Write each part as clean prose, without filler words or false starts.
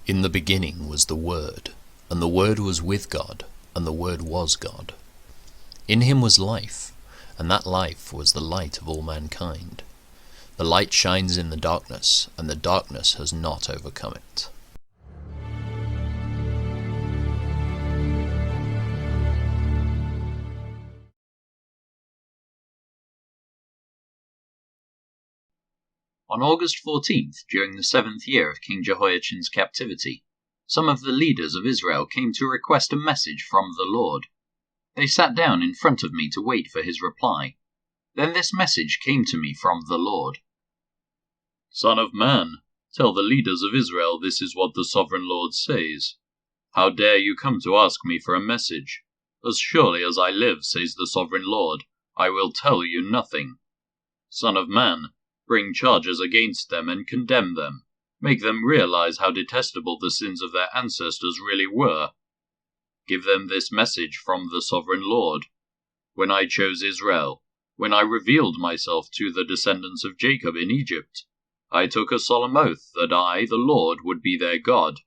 In the beginning was the Word, and the Word was with God, and the Word was God. In him was life, and that life was the light of all mankind. The light shines in the darkness, and the darkness has not overcome it. On August 14th, during the 7th year of King Jehoiachin's captivity, some of the leaders of Israel came to request a message from the Lord. They sat down in front of me to wait for his reply. Then this message came to me from the Lord. Son of man, tell the leaders of Israel this is what the sovereign Lord says. How dare you come to ask me for a message? As surely as I live, says the sovereign Lord, I will tell you nothing. Son of man, bring charges against them and condemn them. Make them realize how detestable the sins of their ancestors really were. Give them this message from the sovereign Lord. When I chose Israel, when I revealed myself to the descendants of Jacob in Egypt, I took a solemn oath that I, the Lord, would be their God.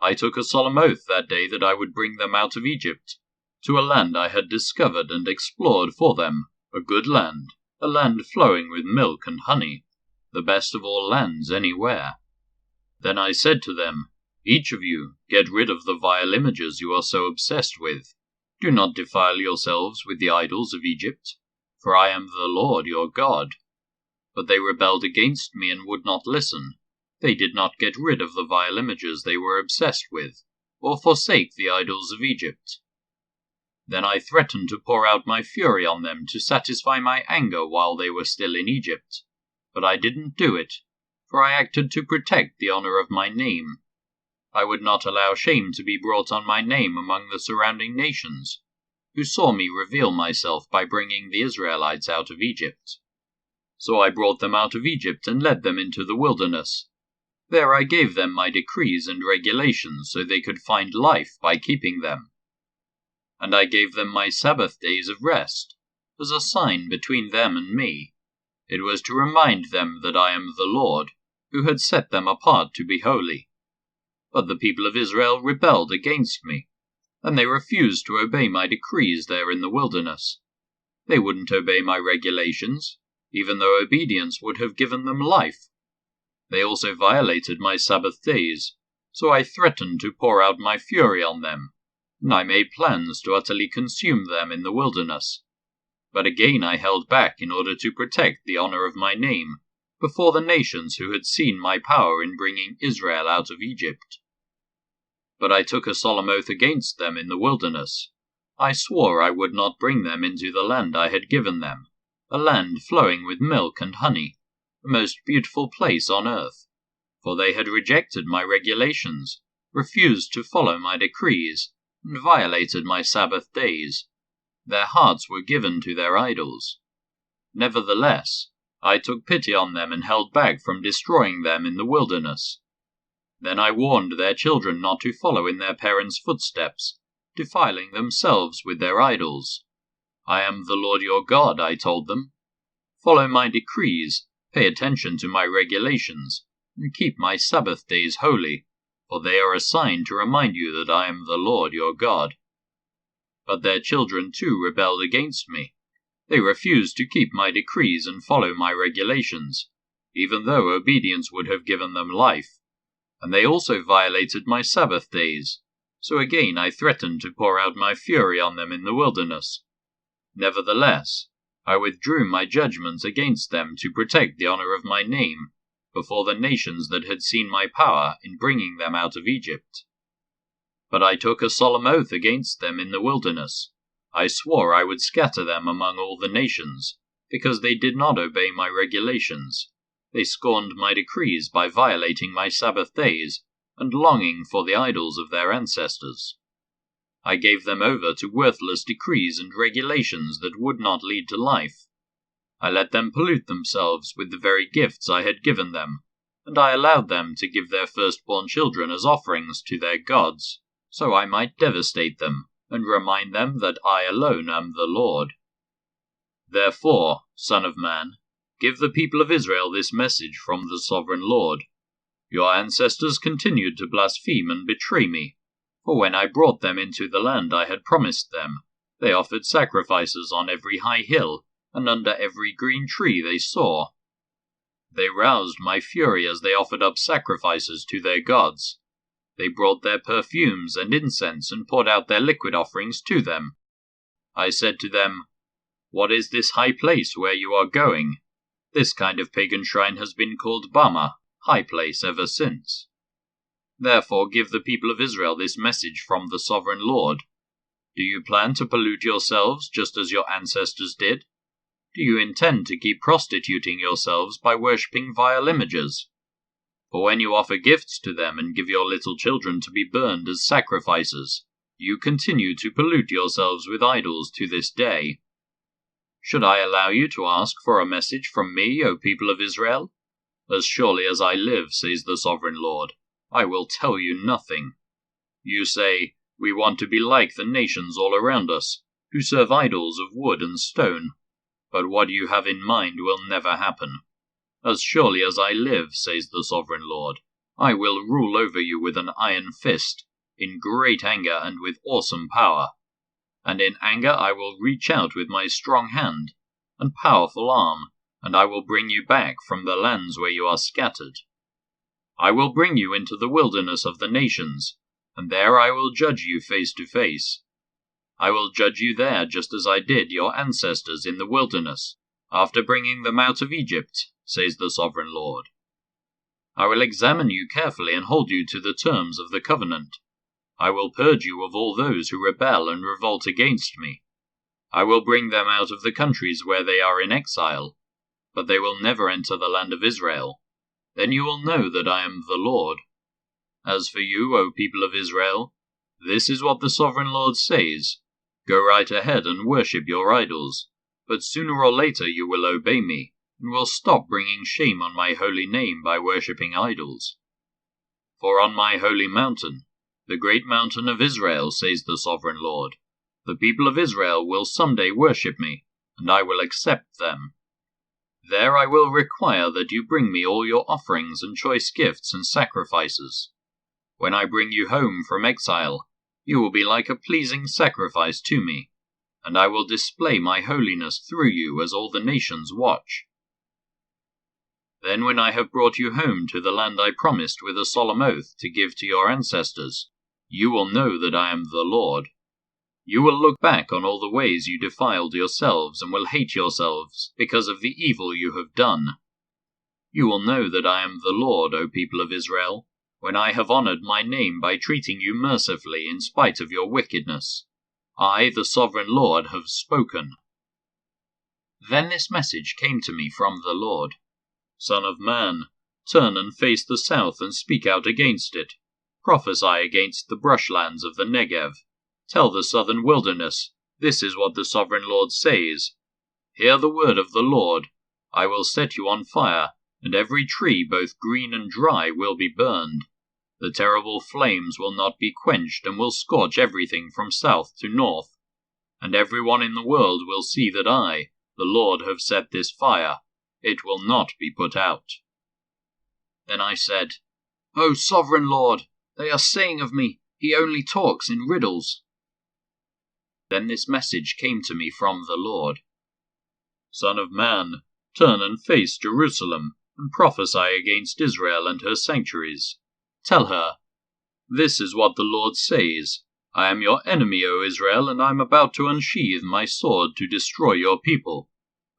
I took a solemn oath that day that I would bring them out of Egypt, to a land I had discovered and explored for them, a good land, a land flowing with milk and honey, the best of all lands anywhere. Then I said to them, each of you, get rid of the vile images you are so obsessed with. Do not defile yourselves with the idols of Egypt, for I am the Lord your God. But they rebelled against me and would not listen. They did not get rid of the vile images they were obsessed with, or forsake the idols of Egypt. Then I threatened to pour out my fury on them to satisfy my anger while they were still in Egypt. But I didn't do it, for I acted to protect the honor of my name. I would not allow shame to be brought on my name among the surrounding nations, who saw me reveal myself by bringing the Israelites out of Egypt. So I brought them out of Egypt and led them into the wilderness. There I gave them my decrees and regulations so they could find life by keeping them. And I gave them my Sabbath days of rest, as a sign between them and me. It was to remind them that I am the Lord, who had set them apart to be holy. But the people of Israel rebelled against me, and they refused to obey my decrees there in the wilderness. They wouldn't obey my regulations, even though obedience would have given them life. They also violated my Sabbath days, so I threatened to pour out my fury on them, and I made plans to utterly consume them in the wilderness. But again I held back in order to protect the honor of my name before the nations who had seen my power in bringing Israel out of Egypt. But I took a solemn oath against them in the wilderness. I swore I would not bring them into the land I had given them, a land flowing with milk and honey, the most beautiful place on earth, for they had rejected my regulations, refused to follow my decrees, and violated my Sabbath days. Their hearts were given to their idols. Nevertheless, I took pity on them and held back from destroying them in the wilderness. Then I warned their children not to follow in their parents' footsteps, defiling themselves with their idols. I am the Lord your God, I told them. Follow my decrees, pay attention to my regulations, and keep my Sabbath days holy, for they are a sign to remind you that I am the Lord your God. But their children too rebelled against me. They refused to keep my decrees and follow my regulations, even though obedience would have given them life. And they also violated my Sabbath days, so again I threatened to pour out my fury on them in the wilderness. Nevertheless, I withdrew my judgment against them to protect the honor of my name before the nations that had seen my power in bringing them out of Egypt. But I took a solemn oath against them in the wilderness. I swore I would scatter them among all the nations, because they did not obey my regulations. They scorned my decrees by violating my Sabbath days and longing for the idols of their ancestors. I gave them over to worthless decrees and regulations that would not lead to life. I let them pollute themselves with the very gifts I had given them, and I allowed them to give their firstborn children as offerings to their gods, so I might devastate them and remind them that I alone am the Lord. Therefore, Son of man, give the people of Israel this message from the sovereign Lord. Your ancestors continued to blaspheme and betray me, for when I brought them into the land I had promised them, they offered sacrifices on every high hill and under every green tree they saw. They roused my fury as they offered up sacrifices to their gods. They brought their perfumes and incense and poured out their liquid offerings to them. I said to them, "What is this high place where you are going?" This kind of pagan shrine has been called Bama, high place, ever since. Therefore give the people of Israel this message from the sovereign Lord. Do you plan to pollute yourselves just as your ancestors did? Do you intend to keep prostituting yourselves by worshipping vile images? For when you offer gifts to them and give your little children to be burned as sacrifices, you continue to pollute yourselves with idols to this day. Should I allow you to ask for a message from me, O people of Israel? As surely as I live, says the sovereign Lord, I will tell you nothing. You say, "We want to be like the nations all around us, who serve idols of wood and stone." But what you have in mind will never happen. As surely as I live, says the sovereign Lord, I will rule over you with an iron fist, in great anger and with awesome power. And in anger I will reach out with my strong hand and powerful arm, and I will bring you back from the lands where you are scattered. I will bring you into the wilderness of the nations, and there I will judge you face to face. I will judge you there just as I did your ancestors in the wilderness, after bringing them out of Egypt, says the sovereign Lord. I will examine you carefully and hold you to the terms of the covenant. I will purge you of all those who rebel and revolt against me. I will bring them out of the countries where they are in exile, but they will never enter the land of Israel. Then you will know that I am the Lord. As for you, O people of Israel, this is what the sovereign Lord says. Go right ahead and worship your idols, but sooner or later you will obey me, and will stop bringing shame on my holy name by worshipping idols. For on my holy mountain, the great mountain of Israel, says the sovereign Lord, the people of Israel will someday worship me, and I will accept them. There I will require that you bring me all your offerings and choice gifts and sacrifices. When I bring you home from exile, you will be like a pleasing sacrifice to me, and I will display my holiness through you as all the nations watch. Then when I have brought you home to the land I promised with a solemn oath to give to your ancestors, you will know that I am the Lord. You will look back on all the ways you defiled yourselves and will hate yourselves because of the evil you have done. You will know that I am the Lord, O people of Israel, when I have honored my name by treating you mercifully in spite of your wickedness. I, the sovereign Lord, have spoken. Then this message came to me from the Lord. Son of man, turn and face the south and speak out against it. Prophesy against the brushlands of the Negev. Tell the southern wilderness, this is what the sovereign Lord says. Hear the word of the Lord. I will set you on fire, and every tree, both green and dry, will be burned. The terrible flames will not be quenched and will scorch everything from south to north. And everyone in the world will see that I, the Lord, have set this fire. It will not be put out. Then I said, O sovereign Lord, they are saying of me, he only talks in riddles. Then this message came to me from the Lord. Son of man, turn and face Jerusalem, and prophesy against Israel and her sanctuaries. Tell her, this is what the Lord says, I am your enemy, O Israel, and I am about to unsheathe my sword to destroy your people,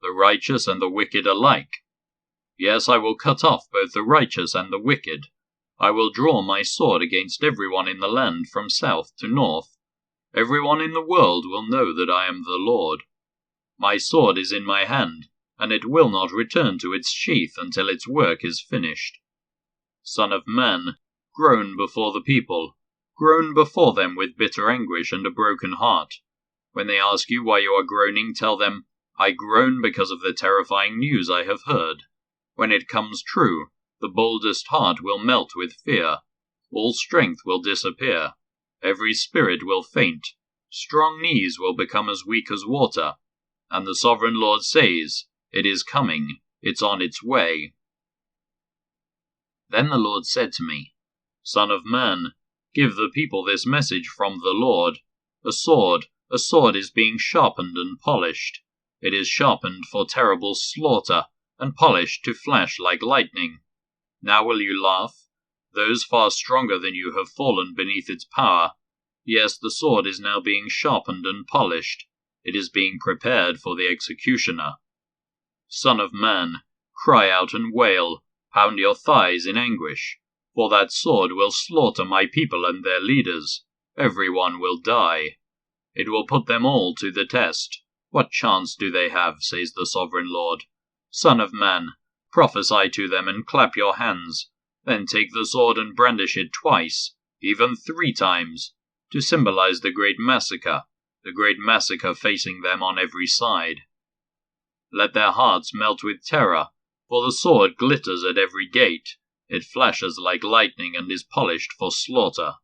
the righteous and the wicked alike. Yes, I will cut off both the righteous and the wicked. I will draw my sword against everyone in the land from south to north. Everyone in the world will know that I am the Lord. My sword is in my hand, and it will not return to its sheath until its work is finished. Son of man, groan before the people. Groan before them with bitter anguish and a broken heart. When they ask you why you are groaning, tell them, I groan because of the terrifying news I have heard. When it comes true, the boldest heart will melt with fear. All strength will disappear. Every spirit will faint. Strong knees will become as weak as water. And the sovereign Lord says, it is coming. It's on its way. Then the Lord said to me, Son of man, give the people this message from the Lord. A sword is being sharpened and polished. It is sharpened for terrible slaughter, and polished to flash like lightning. Now will you laugh? Those far stronger than you have fallen beneath its power. Yes, the sword is now being sharpened and polished. It is being prepared for the executioner. Son of man, cry out and wail, pound your thighs in anguish, for that sword will slaughter my people and their leaders. Everyone will die. It will put them all to the test. What chance do they have, says the Sovereign Lord? Son of man, prophesy to them and clap your hands. Then take the sword and brandish it twice, even 3 times, to symbolize the great massacre facing them on every side. Let their hearts melt with terror, for the sword glitters at every gate. It flashes like lightning and is polished for slaughter.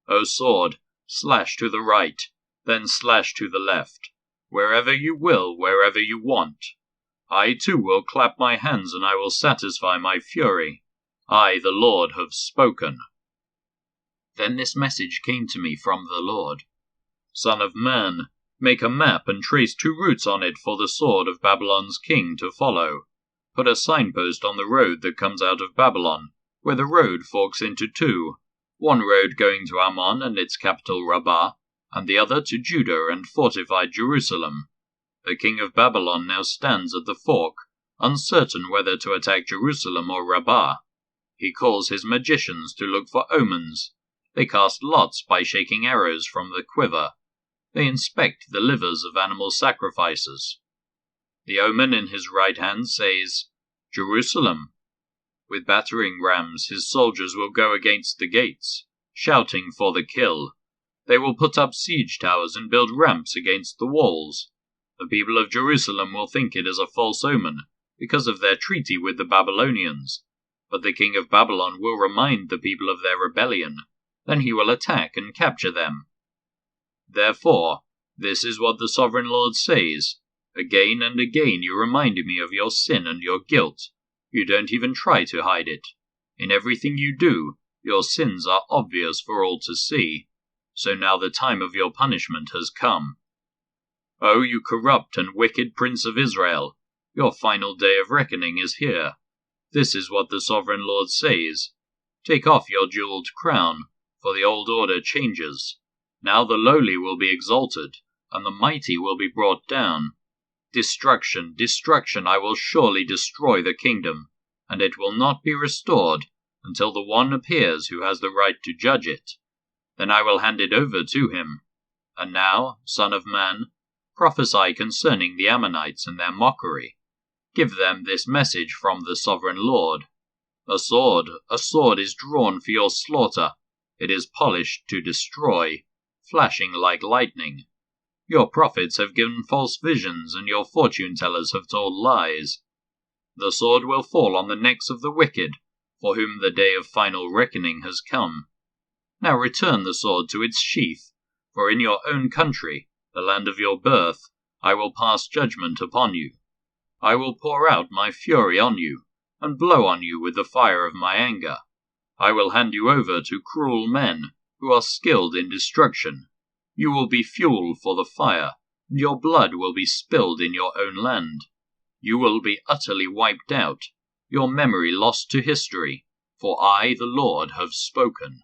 O sword, slash to the right, then slash to the left, wherever you will, wherever you want. I too will clap my hands, and I will satisfy my fury. I, the Lord, have spoken. Then this message came to me from the Lord. Son of man, make a map and trace 2 routes on it for the sword of Babylon's king to follow. Put a signpost on the road that comes out of Babylon, where the road forks into 2, one road going to Ammon and its capital Rabbah, and the other to Judah and fortified Jerusalem. The king of Babylon now stands at the fork, uncertain whether to attack Jerusalem or Rabbah. He calls his magicians to look for omens. They cast lots by shaking arrows from the quiver. They inspect the livers of animal sacrifices. The omen in his right hand says, Jerusalem. With battering rams his soldiers will go against the gates, shouting for the kill. They will put up siege towers and build ramps against the walls. The people of Jerusalem will think it is a false omen, because of their treaty with the Babylonians. But the king of Babylon will remind the people of their rebellion. Then he will attack and capture them. Therefore, this is what the Sovereign Lord says. Again and again you remind me of your sin and your guilt. You don't even try to hide it. In everything you do, your sins are obvious for all to see. So now the time of your punishment has come. O you corrupt and wicked Prince of Israel, your final day of reckoning is here. This is what the Sovereign Lord says. Take off your jeweled crown, for the old order changes. Now the lowly will be exalted, and the mighty will be brought down. Destruction, destruction, I will surely destroy the kingdom, and it will not be restored until the one appears who has the right to judge it. Then I will hand it over to him. And now, Son of man, prophesy concerning the Ammonites and their mockery. Give them this message from the Sovereign Lord. A sword is drawn for your slaughter. It is polished to destroy, flashing like lightning. Your prophets have given false visions, and your fortune-tellers have told lies. The sword will fall on the necks of the wicked, for whom the day of final reckoning has come. Now return the sword to its sheath, for in your own country, the land of your birth, I will pass judgment upon you. I will pour out my fury on you, and blow on you with the fire of my anger. I will hand you over to cruel men, who are skilled in destruction. You will be fuel for the fire, and your blood will be spilled in your own land. You will be utterly wiped out, your memory lost to history, for I, the Lord, have spoken.